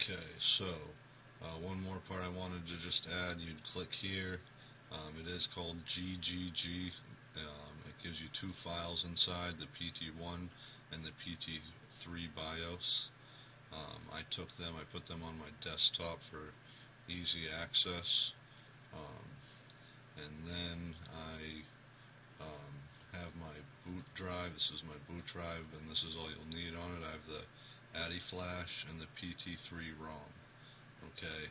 Okay, so one more part I wanted to just add. You'd click here. It is called GGG. It gives you two files inside, the Pt1 and the Pt3 BIOS. I took them, I put them on my desktop for easy access, and then I have my boot drive. This is my boot drive, and this is all you'll need on it. I have the ADI flash and the Pt3 ROM. Okay,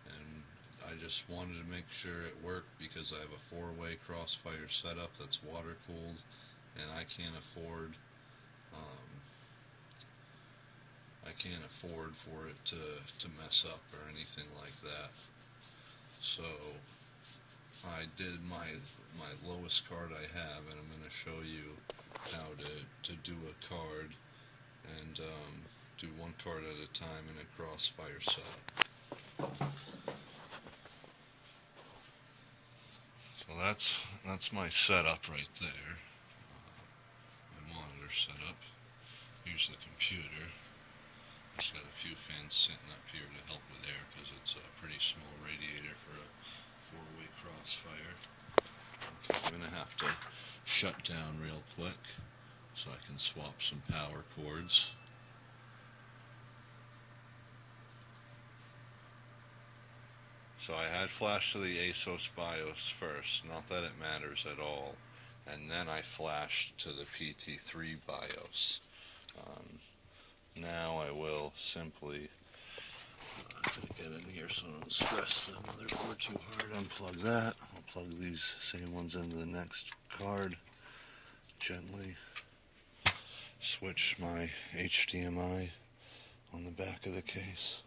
and I just wanted to make sure it worked because I have a 4-way crossfire setup that's water cooled, and I can't afford for it to mess up or anything like that. So I did my lowest card I have, and I'm going to show you how to do a card and do one card at a time in a crossfire setup. So that's my setup right there. My monitor setup. Here's the computer. It's got a few fans sitting up here to help with air because it's a pretty small radiator for a 4-way crossfire. Okay, I'm going to have to shut down real quick so I can swap some power cords. So I had flashed to the ASUS BIOS first, not that it matters at all, and then I flashed to the Pt3 BIOS. Now I will simply get in here so I don't stress the motherboard too hard. Unplug that. I'll plug these same ones into the next card. Gently switch my HDMI on the back of the case.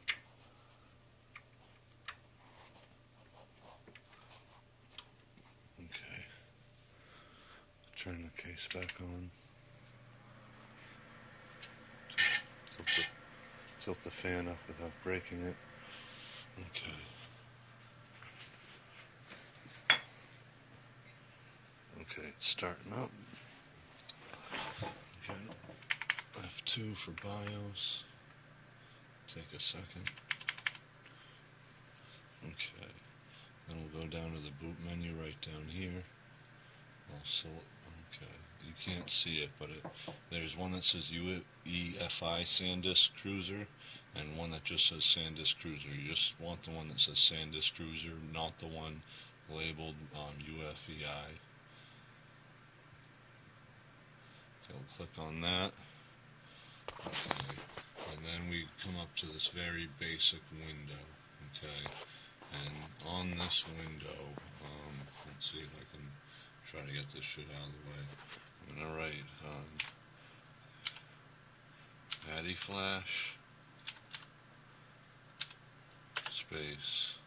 Okay. Turn the case back on. Tilt the fan up without breaking it. Okay. Okay, it's starting up. Okay. F2 for BIOS. Take a second. Okay. Then we'll go down to the boot menu right down here. Okay. You can't see it, but there's one that says EFI SanDisk Cruiser and one that just says SanDisk Cruiser. You just want the one that says SanDisk Cruiser, not the one labeled UFEI. Okay, we'll click on that. Okay, and then we come up to this very basic window. Okay, and on this window, let's see if I can try to get this shit out of the way. I'm going to write ADI flash space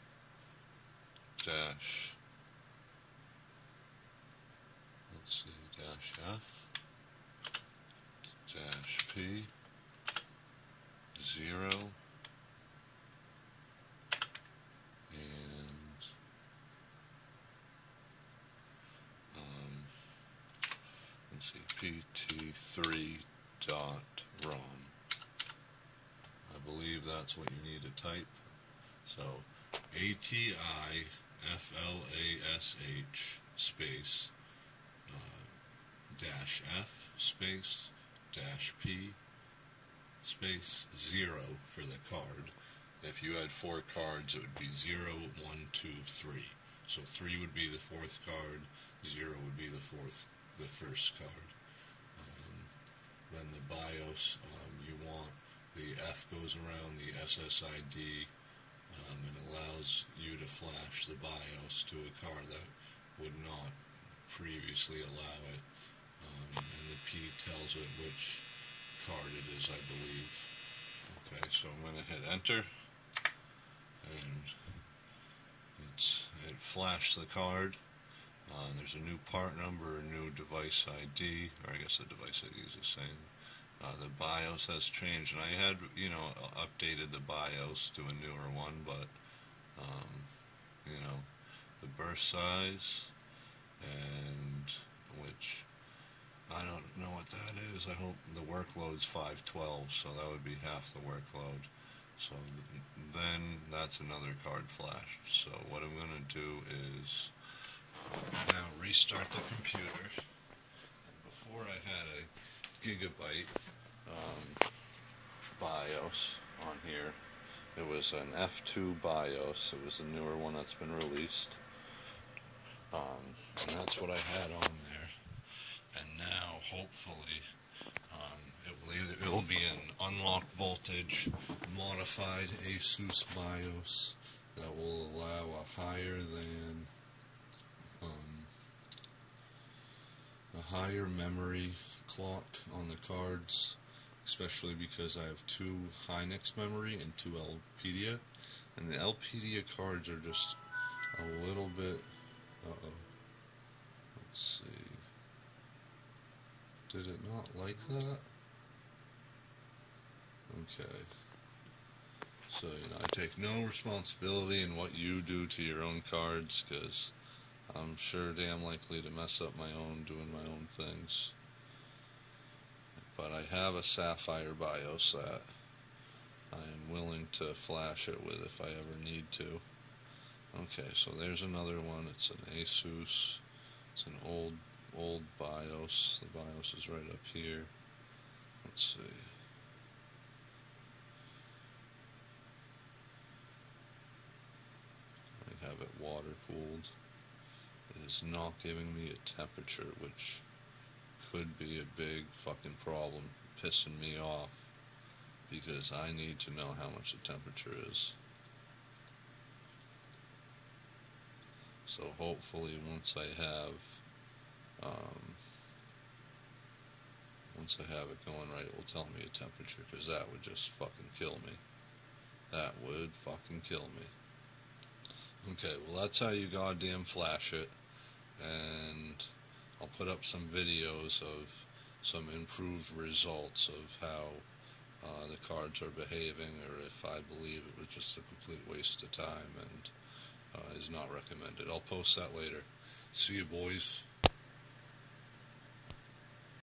dash, let's see, dash F dash P 0 Pt3 .rom. I believe that's what you need to type. So ATI FLASH space dash F space dash P space 0 for the card. If you had 4 cards, it would be 0, 1, 2, 3. So 3 would be the 4th card, 0 would be the first card. Then the BIOS, you want the F goes around the SSID, and allows you to flash the BIOS to a card that would not previously allow it. And the P tells it which card it is, I believe. Okay, so I'm going to hit enter, and it flashed the card. There's a new part number, a new device ID, or I guess the device ID is the same. The BIOS has changed, and I had, updated the BIOS to a newer one, but, the burst size, and which, I don't know what that is. I hope the workload's 512, so that would be half the workload. So then that's another card flash. So what I'm going to do is now restart the computer. Before I had a gigabyte BIOS on here. It was an F2 BIOS. It was the newer one that's been released. And that's what I had on there. And now, hopefully, it will be an unlocked voltage modified ASUS BIOS that will allow a higher memory clock on the cards, especially because I have 2 Hynix memory and 2 Lpedia, and the Lpedia cards are just a little bit, let's see, did it not like that? Okay, so I take no responsibility in what you do to your own cards, because I'm sure damn likely to mess up my own doing my own things. But I have a Sapphire BIOS that I am willing to flash it with if I ever need to. Okay, so there's another one. It's an ASUS. It's an old BIOS. The BIOS is right up here. Let's see. I have it water cooled. It is not giving me a temperature, which could be a big fucking problem, pissing me off, because I need to know how much the temperature is. So hopefully once I have it going right, it will tell me a temperature, because that would just fucking kill me. That would fucking kill me. Okay, well that's how you goddamn flash it, and I'll put up some videos of some improved results of how the cards are behaving, or if I believe it was just a complete waste of time and is not recommended. I'll post that later. See you, boys.